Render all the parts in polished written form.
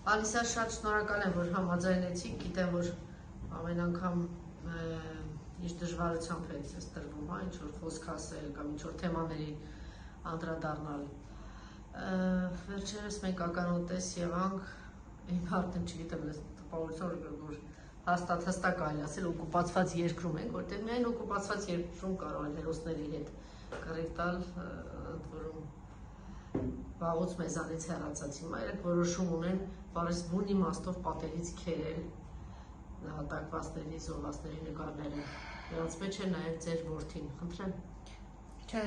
Ալիսա, շատ շնորհակալ եմ, որ համաձայնեցիք, գիտեմ, որ ամեն անգամ ինչ դժվարությամբ է ցես տրվում, ինչ որ խոսք ասել կամ ինչ որ թեմաների անդրադառնալ։ Վերջերս մենք ականատես եղանք, իմ արդեն չգիտեմ, տպավորություն որ հստակ կարելի ասել օկուպացված երկրում ենք, որտեղ միայն օկուպացված երկրում կարող են հերոսների հետ կռիվ տալ, ընդ որում վաղուց մեզանից հեռացած հիմա երեք որոշում ունեն բարես բուն իմաստով պատերից քերել նահատակվածների, զոհվածների նկարները։ Նրանց մեջ է նաև ձեր որդին, խնդրեմ։ Չէ,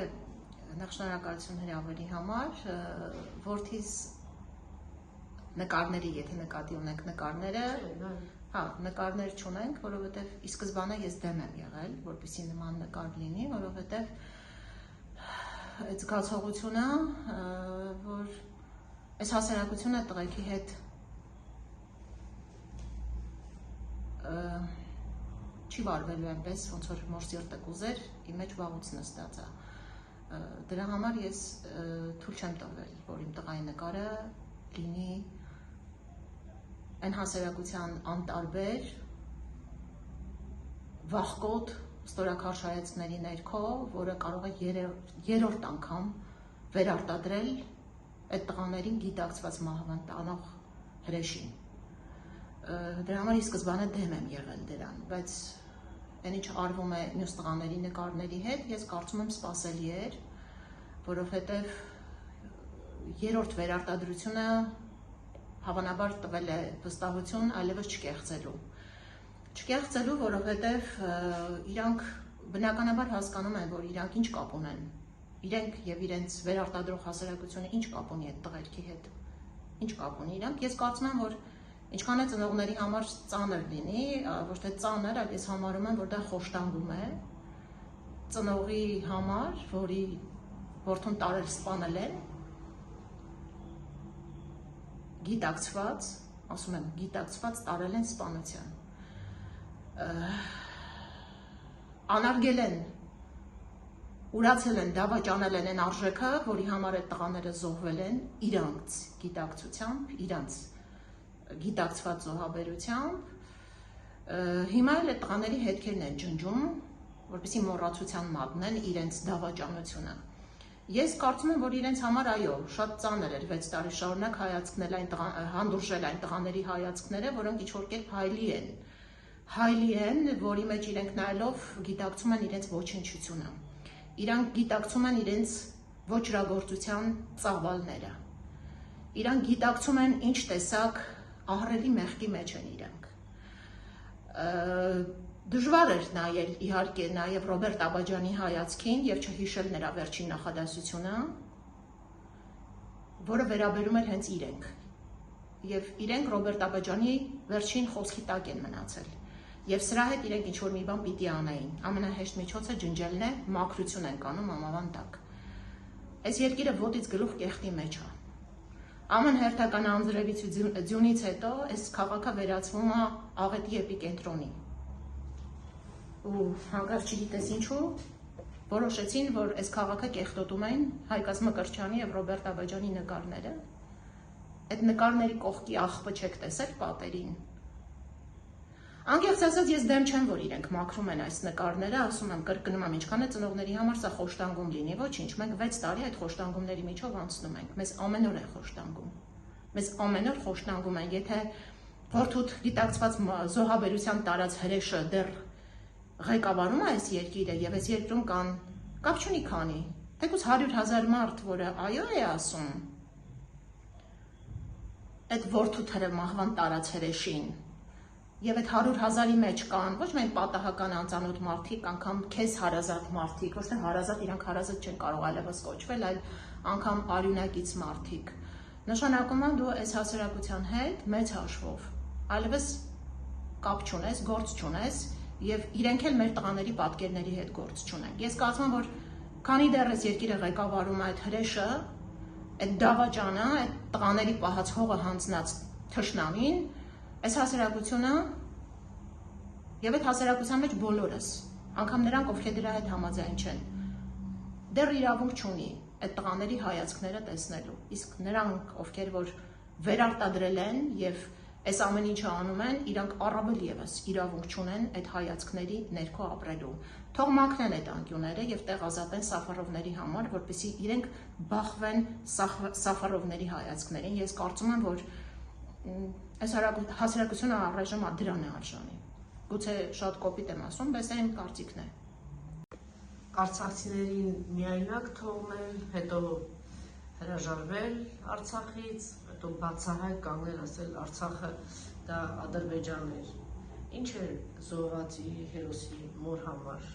նախ շնորհակալություն հրավերի համար, որդիս նկարների, եթե նկատի ունենք նկարները, հա, նկարներ չունենք, որովհետև ի սկզբանե ես դեմ եմ եղել, որպեսզի նման նկար լինի, որովհետև այդ զգացողությունը, որ այս հասարակությունը տղեկի հետ չի վարվելու այնպես, ոնց որ մոր սիրտը կուզեր, իմ մեջ վաղուց նստած է։ Դրա համար ես թույլ չեմ տվել, որ իմ տղայի նկարը լինի այն հասարակության անտարբեր, վախկոտ, ստորաքարշ հայացքների ներքո, որը կարող է երրորդ անգամ վերարտադրել այդ տղաներին գիտակցված մահվան տանող հրեշին։ Դրա համար ի սկզբանե դեմ եմ եղել դրան, բայց այն ինչ արվում է մյուս տղաների նկարների հետ, ես կարծում եմ սպասելի էր, որովհետև երրորդ վերարտադրությունը հավանաբար տվել է վստահություն այլևս չկեղծելու։ Չկեղծելու, որովհետև իրանք բնականաբար հասկանում են, որ իրանք ինչ կապ ունեն։ Իրենք եւ իրենց վերարտադրող հասարակությունը ինչ կապ ունի այդ տղերքի հետ։ Ինչ կապ ունի իրանք։ Ես կարծում եմ, որ ինչքան է ծնողների համար ծանր լինի, ոչ թե ծանր, այլ ես համարում եմ, որ դա խոշտանգում է ծնողի համար, որի որդուն տարել սպանել են, գիտակցված, ասում եմ, գիտակցված տարել են սպանության։ Անարգել են, ուրացել են, դավաճանել են այն արժեքը, որի համար այդ տղաները զոհվել են իրանց գիտակցությամբ, իրանց գիտակցված զոհաբերությամբ, հիմա էլ այդ տղաների հետքերն են ջնջում, որպեսզի մոռացության մատնեն իրենց դավաճանությունը։ Ես կարծում եմ, որ իրենց համար այո, շատ ծանր էր 6 տարի շարունակ հայացքնել հանդուրժել այն տղաների հայացքները, որոնք ինչ-որ կերպ հայլի են, որի մեջ իրենք նայելով գիտակցում են իրենց ոչնչությունը։ Իրանք գիտակցում են իրենց ոճրագործության ծավալները։ Իրանք գիտակցում են ինչ տեսակ ահռելի մեղքի մեջ են իրանք։ Դժվար էր նայել իհարկե նաև Ռոբերտ Աբաջանի հայացքին եւ չհիշել նրա վերջին նախադասությունը, որը վերաբերում էր հենց իրենք։ Եվ իրենք Ռոբերտ Աբաջանի վերջին խոսքի տակ են մնացել։ Եվ սրա հետ իրենք ինչ որ մի բան պիտի անեին։ Ամենահեշտ միջոցը ջնջելն է, մաքրություն են կանում ամավան տակ։ Այս երկիրը ոտից գլուխ կեղտի մեջ է։ Ամեն հերթական անձրևից հետո այս քաղաքը վերածվում է աղետի էպիկենտրոնի։ Ու հանկարծ չգիտես ինչու, որոշեցին, որ այս քաղաքը կեղտոտում են Հայկ Մկրտչյանի եւ Ռոբերտ Աբաջանի նկարները։ Այդ նկարների կողքի աղբը չեք տեսել պատերին։ Անկեղծ ասած ես դեմ չեմ, որ իրենք մաքրում են այս նկարները, ասում եմ, կրկնում եմ, ինչքան է ծնողների համար սա խոշտանգում լինի, ոչինչ, մենք 6 տարի այդ խոշտանգումների միջով անցնում ենք, մեզ ամեն օր է խոշտանգում։ Մեզ ամեն օր խոշտանգում են, եթե որդուդ գիտակցված զոհաբերության տարած հրեշը դեռ ղեկավարում է այս երկիրը եւ այս երկրում կան կապ չունի քանի, թեկուզ 100,000 մարդ, որը այո է ասում այդ որդու թրը մահվան տարած հրեշին եւ այդ 100,000-ի մեջ կան ոչ միայն պատահական անծանոթ մարդիկ, անգամ քեզ հարազատ մարդիկ, ոչ թե հարազատ, իրանք հարազատ չեն կարող այլևս կոչվել, այլ անգամ արյունակից մարդիկ։ Նշանակում է դու այս հասարակության հետ մեծ հաշվով այլևս կապ չունես, գործ չունես եւ իրենք էլ մեր տղաների պատկերների հետ գործ չունեն։ Ես կարծում եմ, որ քանի դեռ այս երկիրը ղեկավարում է այդ հրեշը, այդ դավաճանը, այդ տղաների պահած հողը հանձնած թշնամին, այս հասարակությունը եւ այդ հասարակության մեջ բոլորս, անգամ նրանք, ովքեր դրա հետ համաձայն չեն, դեռ իրավունք չունի այդ տղաների հայացքները տեսնելու։ Իսկ նրանք, ովքեր որ վերարտադրել են եւ այս ամեն ինչը անում են, իրանք առավել եւս իրավունք չունեն այդ հայացքների ներքո ապրելու։ Թող մաքրեն այդ անկյունները եւ տեղ ազատեն Սաֆարովների համար, որպեսզի իրենք բախվեն Սաֆարովների հայացքներին։ Ես կարծում եմ, որ այս հասարակությունը առայժմ դրան է արժանի։ Գուցե շատ կոպիտ եմ ասում, բայց դա իմ կարծիքն է։ Արցախցիներին միայնակ թողնել, հետո հրաժարվել Արցախից, հետո բացահայտ կանգնել ասել Արցախը դա Ադրբեջանն էր։ Ինչ էր զոհվածի հերոսի մոր համար։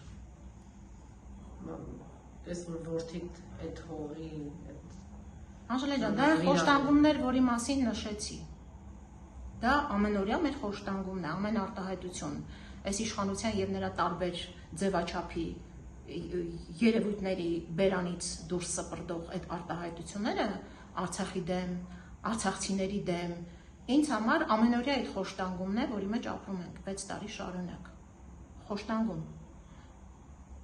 Ես որդիդ այդ հողին, Անժելա ջան, դա խոշտանգումներ, որի մասին նշեցի։ Դա ամենօրյա մեր խոշտանգումն է, ամեն արտահայտություն, այս իշխանության եւ նրա տարբեր ձևաչափի երևույթների բերանից դուրս սպրդող այդ արտահայտությունները Արցախի դեմ, արցախցիների դեմ, ինձ համար ամենօրյա այդ խոշտանգումն է, որի մեջ ապրում ենք 6 տարի շարունակ։ Խոշտանգում։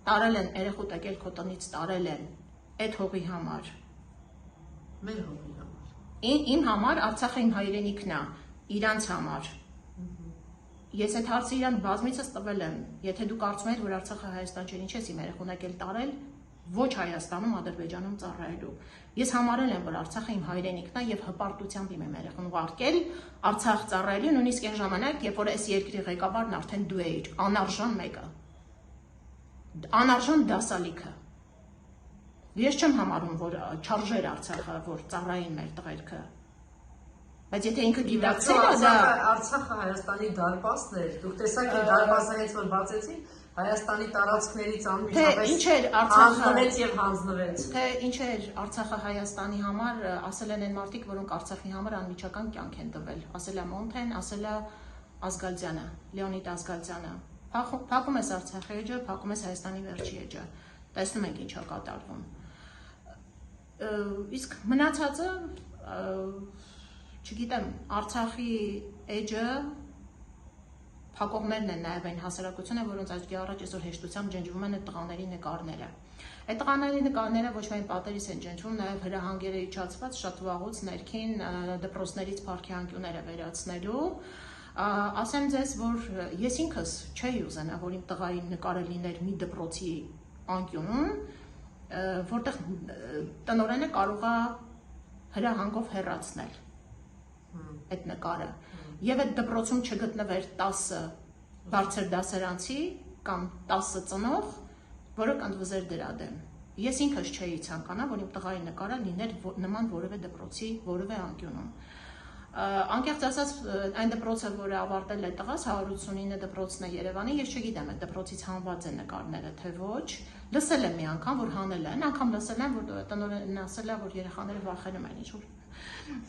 Տարել են երեխու տեկել քո տնից, տարել են այդ հողի համար։ Մեր հողի համար։ Իմ համար Արցախը իմ հայրենիքն է, իրանց համար։ Ես այդ հարցը իրան բազմիցս տվել եմ, եթե դու կարծում ես, որ Արցախը Հայաստան չէ, ինչ ես իմ երեխուն եկել տարել, ոչ Հայաստանում, Ադրբեջանում ծառայելու։ Ես համարել եմ, որ Արցախը իմ հայրենիքն է եւ հպարտությամբ իմ երեխուն ուղարկել Արցախ ծառայելու, նույնիսկ այն ժամանակ, երբ որ այս երկրի ղեկավարն արդեն դու էիր, անարժան մեկը։ Անարժան դասալիքը։ Ես չեմ համարում, որ չարժեր Արցախը, որ ծառային մեր տղերքը։ Բայց եթե ինքը գիտակցել է դա Արցախը Հայաստանի դարպասն էր, դուք տեսաք այդ դարպասը հենց որ բացեցին, Հայաստանի տարածքներից անմիջապես հանձնվեց եւ հանձնվեց։ Թե ինչ էր Արցախը Հայաստանի համար, ասել են այն մարդիկ, որոնք Արցախի համար անմիջական կյանք են տվել։ Ասել է Մոնթեն, ասել է Ազգալցյանը, Լեոնիդ Ազգալցյանը։ Փակում ես Արցախի էջը, փակում ես Հայաստանի վերջի էջը։ Տեսնում ենք ինչ է կատարվում։ Իսկ մնացածը, չգիտեմ, Արցախի էջը փակողներն են նաև այն հասարակությունը, որոնց աչքի առաջ այսօր հեշտությամբ ջնջվում են այդ տղաների նկարները։ Այդ տղաների նկարները ոչ միայն պատերից են ջնջվում, նաև հրահանգերը իջացված շատ վաղուց ներքին դպրոցներից փառքի անկյունները վերացնելու։ Ասեմ ձեզ, որ ես ինքս չէի ուզենա, որ իմ տղային նկարը լիներ մի դպրոցի անկյունում, որտեղ տնօրենը կարող է հրահանգով հեռացնել այդ նկարը։ Եվ այդ դպրոցում չգտնվեր 10 բարձր դասարանցի կամ 10 ծնող, որը կընդվզեր դրա դեմ։ Ես ինքս չէի ցանկանա, որ իմ տղայի նկարը լիներ նման որևէ դպրոցի որևէ անկյունում։ Անկեղծ ասած, այն դպրոցը, որը ավարտել է տղաս, 189 դպրոցն է Երևանի, ես չգիտեմ այդ դպրոցից հանված են նկարները, թե ոչ։ Լսել եմ մի անգամ, որ հանել են, անգամ լսել եմ, որ տնօրենն ասել է, որ երեխաները վախենում են ինչ-որ։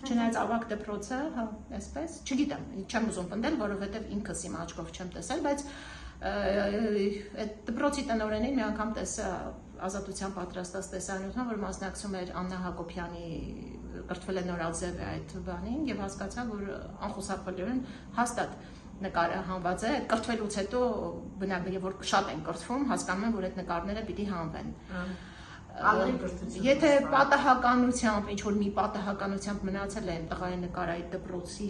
Չնայած ավագ դպրոցը, հա, այսպես, չգիտեմ, չեմ ուզում պնդել, որովհետև ինքս իմ աչքով չեմ տեսել, բայց այդ դպրոցի տնօրենին մի անգամ տեսա Ազատության պատրաստած տեսանյութան, որ մասնակցում էր Աննա Հակոբյանի կրթվել է Նորաձև է այդ բանին եւ հասկացա, որ անխուսափելիորեն հաստատ նկարը հանված է, կրթվելուց հետո բնականաբար որ շատ են կրթվում, հասկանում են, որ այդ նկարները պիտի հանվեն։ Եթե պատահականությամբ, ինչ որ մի պատահականությամբ մնացել է տղայի նկարը այդ դպրոցի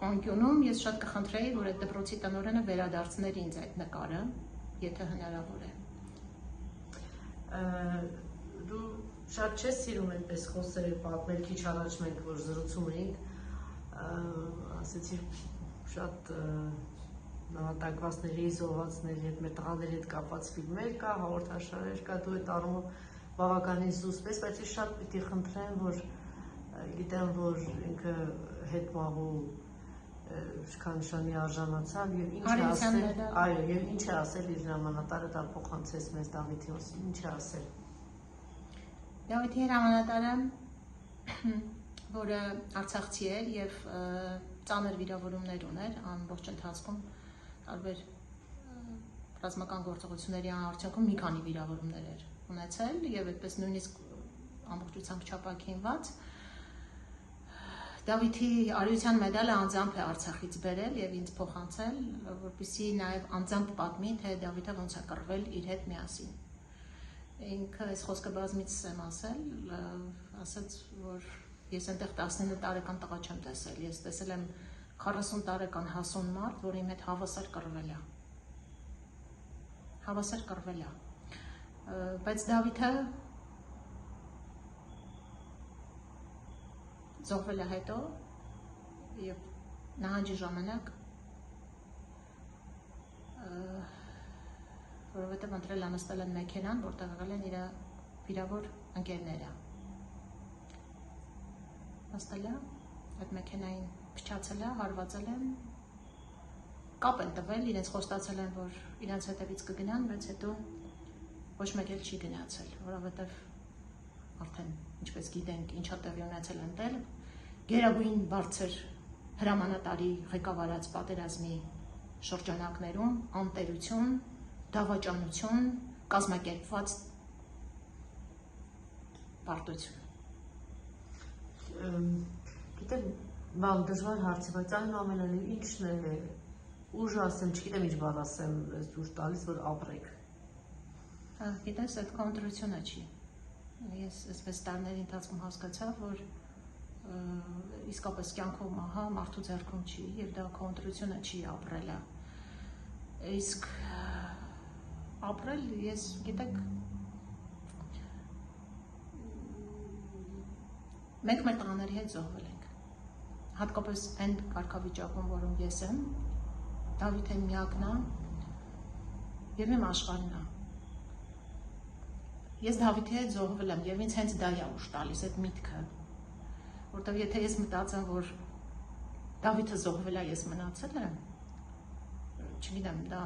անկյունում, ես շատ կխնդրեի, որ այդ դպրոցի տնօրենը վերադարձներ ինձ այդ նկարը, եթե հնարավոր է։ Դու շատ չես սիրում այդպես խոսել, պատմել, քիչ առաջ մենք որ զրուցում էինք, ասեցի շատ նահատակվածների, զոհվածների հետ, մեր տղաների հետ կապված ֆիլմեր կա, հաղորդաշարեր կա, դու այդ առումով բավականին զուսպ ես, բայց ես շատ պիտի խնդրեմ, որ գիտեմ, որ ինքը հետմահու շքանշանի արժանացավ եւ ինչ է ասել, այո, եւ ինչ է ասել իր հրամանատարը դա փոխանցեց մեզ Դավիթի Հոսին, ինչ է ասել։ Դավիթի հրամանատարը, որը արցախցի էր եւ ծանր վիրավորումներ ուներ ամբողջ ընթացքում, տարբեր ռազմական գործողությունների արդյունքում մի քանի վիրավորումներ էր ունեցել եւ այդպես նույնիսկ ամբողջությամբ չապակինված։ Դավիթի արիության մեդալը անձամբ է Արցախից բերել եւ ինձ փոխանցել, որպեսզի նաեւ անձամբ պատմի, թե Դավիթը ոնց է կռվել իր հետ միասին։ Ինքը այս խոսքը բազմիցս եմ ասել, ասաց, որ Ես այնտեղ 19 տարեկան տղա չեմ տեսել, ես տեսել եմ 40 տարեկան հասուն մարդ, որ իմ հետ հավասար կռվել է։ Հավասար կռվել է։ Բայց Դավիթը զոհվել է հետո եւ նահանջի ժամանակ որովհետեւ ընտրել անստել են մեքենան, որտեղ եղել են իր վիրավոր ընկերները։ Նստել է, այդ մեքենային փչացել է, հարվածել են, կապ են տվել, իրենց խոստացել են, որ իրենց հետևից կգնան, բայց հետո ոչ մեկ էլ չի գնացել, որովհետև արդեն, ինչպես գիտենք, ինչա տեղի ունեցել ընտրել, գերագույն բարձր հրամանատարի ղեկավարած պատերազմի շրջանակներում անտերություն, դավաճանություն, կազմակերպված պարտություն։ Գիտեմ, բան դժվար հարց է, բայց այնուամենայնիվ ինչն է ուժ ասեմ, չգիտեմ ինչ բան ասեմ, ուժ տալիս, որ ապրեք։ Գիտես, այդ կոնտրությունը չի։ Ես այսպես տարիների ընթացքում հասկացա, որ իսկապես կյանքով մահա մարդու ձեռքում չի, եւ դա կոնտրությունը չի ապրելը։ Իսկ ապրել, ես գիտեք, մենք մեր տղաների հետ զոհվել ենք, հատկապես այն կարգավիճակում, որում ես եմ, Դավիթը միակն է եւ իմ աշխարհն է։ Ես Դավիթի հետ զոհվել եմ եւ ինձ հենց դա է ուժ տալիս այդ միտքը, որտեղ եթե ես մտածեմ, որ Դավիթը զոհվել է, ես մնացել եմ, չգիտեմ, դա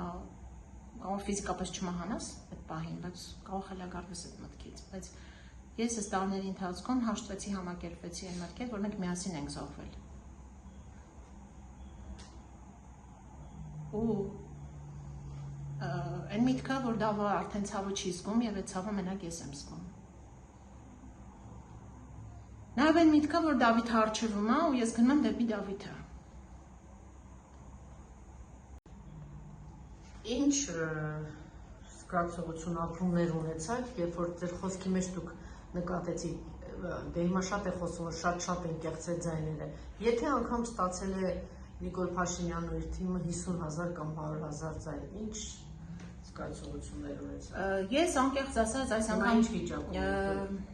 կարող ֆիզիկապես չմահանաս այդ պահին, բայց կարող է գալիս այդ մտքից, բայց ես այս տարիների ընթացքում հաշտվեցի, համակերպվեցի այն մտքեր, որ մենք միասին ենք զոհվել։ Ու այն միտքը, որ դավը արդեն ցավը չի զգում եւ այդ ցավը մենակ ես եմ զգում։ Նաեւ այն միտքը, որ Դավիթը արժևում է ու ես գնում եմ դեպի Դավիթը։ Ինչ զգացողություն ապրումներ ունեցաք, երբ որ ձեր խոսքի մեջ դուք նկատեցիք, դե հիմա շատ է խոսում, որ շատ են կեղծել ձայները։ Եթե անգամ ստացել է Նիկոլ Փաշինյանն ու իր թիմը 50,000 կամ 100,000 ձայն, ինչ զգացողություններ ունեցաք։ Ես անկեղծ ասած այս անգամ ինչ վիճակում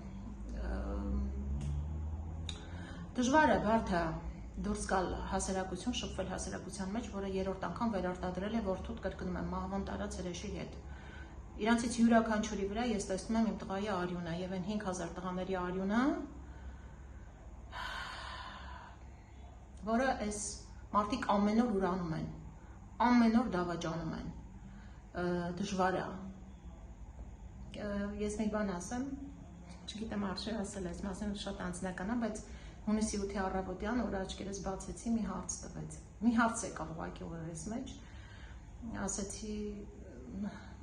դժվար է, բարդ է դուրս գալ հասարակություն, շփվել հասարակության մեջ, որը երրորդ անգամ վերարտադրել է որդուդ կրկնում եմ մահվան տարած հրեշի հետ։ Իրանցից յուրաքանչյուրի վրա ես տեսնում եմ իմ տղայի արյունը եւ այն 5000 տղաների արյունը, որը այս մարդիկ ամեն օր ուրանում են, ամեն օր դավաճանում են, դժվար է։ Ես մի բան ասեմ, չգիտեմ արժե ասել այս մասին շատ անձնական է, բայց հունիսի 8-ի առավոտյան որ աչքերս բացեցի մի հարց տվեց։ Մի հարց եկավ ուղղակի ուղեղիս մեջ, ասեցի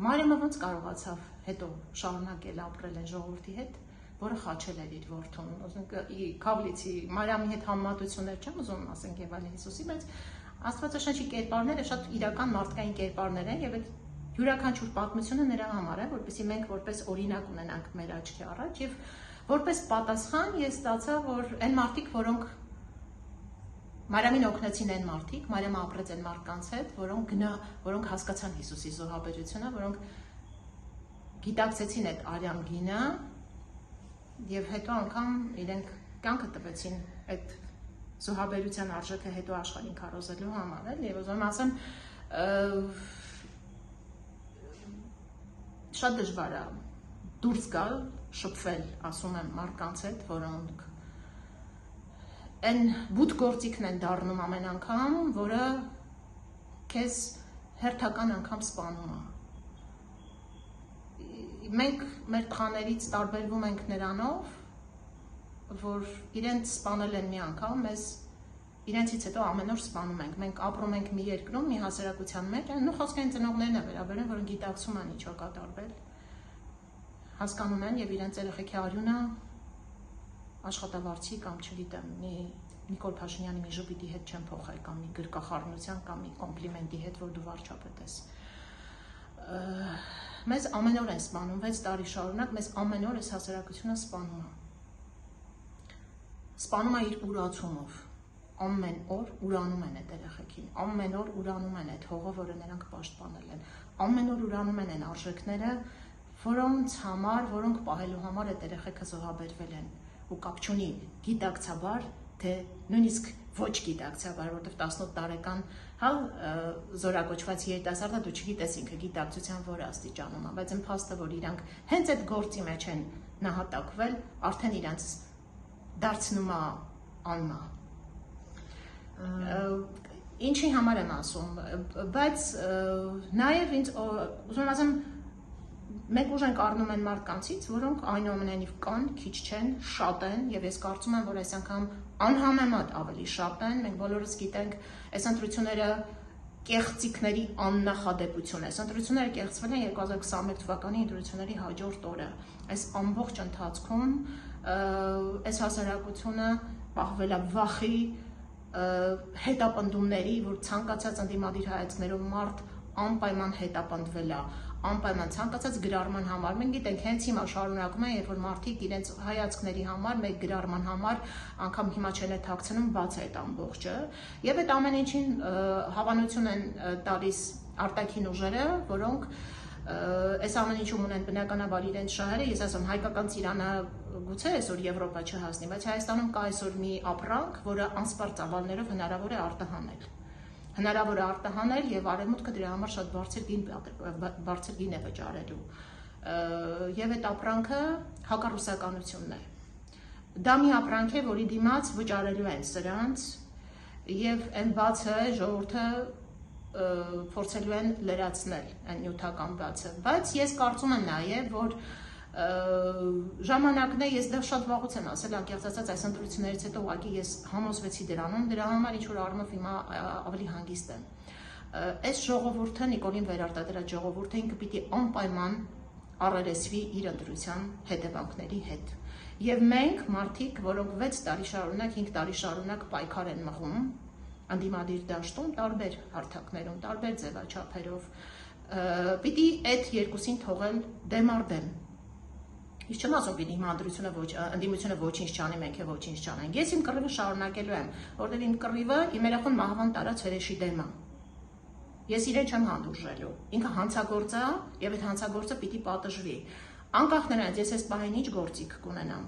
Մարիամը ոնց կարողացավ հետո շարունակել ապրել այն ժողովրդի հետ, որը խաչել էր իր որդուն։ Քավլիցի Մարիամի հետ համեմատություններ չեմ ուզում ասենք եւ այլն Հիսուսի, բայց Աստվածաշնչի կերպարները շատ իրական մարդկային կերպարներ են եւ այդ յուրաքանչյուր պատմությունը նրա համար է, որպեսզի մենք որպես օրինակ ունենանք մեր աչքի առաջ եւ որպես պատասխան ես ստացա, որ այն մարդիկ, Մարիամին օգնեցին այն մարդիկ, Մարիամը ապրեց այն մարդկանց հետ, որոնք հասկացան Հիսուսի զոհաբերությունը, որոնք գիտակցեցին այդ արյան գինը եւ հետո անգամ իրենք կյանքը տվեցին այդ զոհաբերության արժեքը հետո աշխարհին քարոզելու համար, էլ եւ ուզում ասեմ շատ դժվար է դուրս գալ, շփվել, ասում եմ մարդկանց հետ, որոնք այն բութ գործիքն են դառնում ամեն անգամ, որը քեզ հերթական անգամ սպանում է։ Մենք մեր տղաներից տարբերվում ենք նրանով, որ իրենց սպանել են մի անգամ, մեզ իրենցից հետո ամեն օր սպանում ենք։ Մենք ապրում ենք մի երկրում, մի հասարակության մեջ, նույն խոսքային ծնողներն է վերաբերում, որոնք գիտակցում են ինչա կատարվել, հասկանում են եւ իրենց երեխեքի արյունը աշխատավարձի կամ չգիտեմ, Նիկոլ Փաշինյանի մի ժպիտի հետ չեմ փոխել կամ մի գրկախառնության կամ մի կոմպլիմենտի հետ, որ դու վարչապետ ես։ Մեզ ամեն օր են սպանում, 6 տարի շարունակ մեզ ամեն օր այս հասարակությունը սպանում է։ սպանում է իր ուրացումով, ամեն օր ուրանում են այդ երեխեքին, ամեն օր ուրանում են այդ հողը, որը նրանք պաշտպանել են, ամեն օր ուրանում են այն արժեքները, որոնք պահելու համար այդ երեխեքը զոհաբերվել են, ու կապ չունի գիտակցաբար, թե նույնիսկ ոչ գիտակցաբար, որովհետև 18 տարեկան զորակոչված երիտասարդը դու չգիտես ինքը գիտակցության որ աստիճանում է, բայց այն փաստը, որ իրանք հենց այդ գործի մեջ են նահատակվել, արդեն իրանց դարձնում է անմահ։ Ինչի համար եմ ասում, բայց նաև ինձ ուզում ասեմ, մենք ուժ ենք առնում են մարդկանցից, որոնք այնուամենայնիվ կան, քիչ չեն, շատ են, եւ ես կարծում եմ, որ այս անգամ անհամեմատ ավելի շատ են, մենք բոլորս գիտենք, այս ընտրությունները կեղծիքների աննախադեպություն է, այս ընտրությունները կեղծվել են 2021 թվականի ընտրությունների հաջորդ օրը, այս ամբողջ ընթացքում այս հասարակությունը պահվել է վախի, հետապնդումների, որ ցանկացած ընդդիմադիր հայացքներով մարդ անպայման հետապնդվել է, անպայման ցանկացած գրառման համար։ Մենք գիտենք, հենց հիմա շարունակում են, երբ որ մարդիկ իրենց հայացքների համար, մեկ գրառման համար անգամ հիմա չեն է թաքցնում բաց այդ ամբողջը, եւ այդ ամեն ինչին հավանություն են տալիս արտաքին ուժերը, որոնք այս ամեն ինչում ունեն բնականաբար իրենց շահերը, ես ասում հայկական Ծիրանը գուցե այսօր Եվրոպա չհասնի, բայց Հայաստանում կա այսօր մի ապրանք, որը անսպառ ծավալներով հնարավոր է արտահանել։ Հնարավոր է արտահանել եւ արևմուտքը դրա համար շատ բարձր գին է վճարելու։ Եվ այդ ապրանքը հակառուսականությունն է։ Դա մի ապրանք է, որի դիմաց վճարելու են սրանց եւ այն բացը ժողովուրդը փորձելու են լրացնել այն նյութական բացը, բայց ես կարծում եմ նաեւ, որ ժամանակն է, ես դա շատ վաղուց եմ ասել, անկեղծ ասած, այս ընտրություններից հետո ուղղակի ես համոզվեցի դրանում, դրա համար ինչ որ առումով հիմա ավելի հանգիստ եմ։ Այս ժողովուրդը, Նիկոլին վերարտադրած ժողովուրդը ինքը պիտի անպայման առերեսվի իր ընտրության հետևանքների հետ։ Եվ մենք մարդիկ, որոնք 6 տարի շարունակ, 5 տարի շարունակ պայքար են մղում, ընդդիմադիր դաշտում, տարբեր հարթակներում, տարբեր ձևաչափերով, պիտի այդ երկուսին թողել դեմ առ դեմ։ Ես չեմ ասում պիտի հիմա ընդդիմությունը ոչինչ չանի, մենք է ոչինչ չանենք։ Ես իմ կռիվը շարունակելու եմ, որտեղ իմ կռիվը իմ երախոն մահվան տարած հրեշի դեմ է։ Ես իրեն չեմ հանդուրժելու։ Ինքը հանցագործ է եւ այդ հանցագործը պիտի պատժվի։ Անկախ նրանից ես այս պահին ինչ գործիք կունենամ։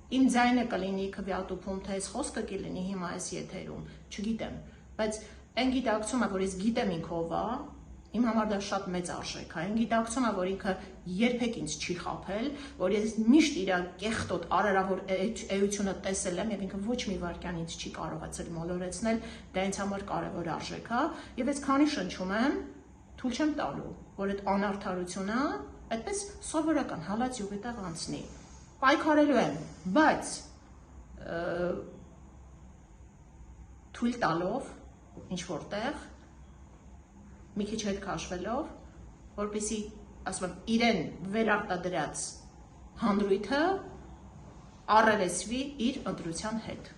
Իմ ձայնը կլինի քվեատուփում, թե այս խոսքը կլինի հիմա այս եթերում, չգիտեմ, բայց այն գիտակցումը, որ ես գիտեմ ինքը ով է, իմ համար դա շատ մեծ արժեք է, այն գիտակցումը, որ ինքը երբեք ինձ չի խաբել, որ ես միշտ իր կեղտոտ արարավոր էությունը տեսել եմ եւ ինքը ոչ մի վայրկյան ինձ չի կարողացել մոլորեցնել, դա ինձ համար կարեւոր արժեք է, եւ այս քանի շնչում եմ, թույլ չեմ տալու, որ այդ անարդարությունը այդպես սովորական հալած յուղի տեղ անցնի։ Պայքարելու եմ, բայց թույլ տալով ինչ որտեղ մի քիչ հետ քաշվելով, որպեսզի, ասում եմ, իրեն վերարտադրած հանրույթը առերեսվի իր ընտրության հետ։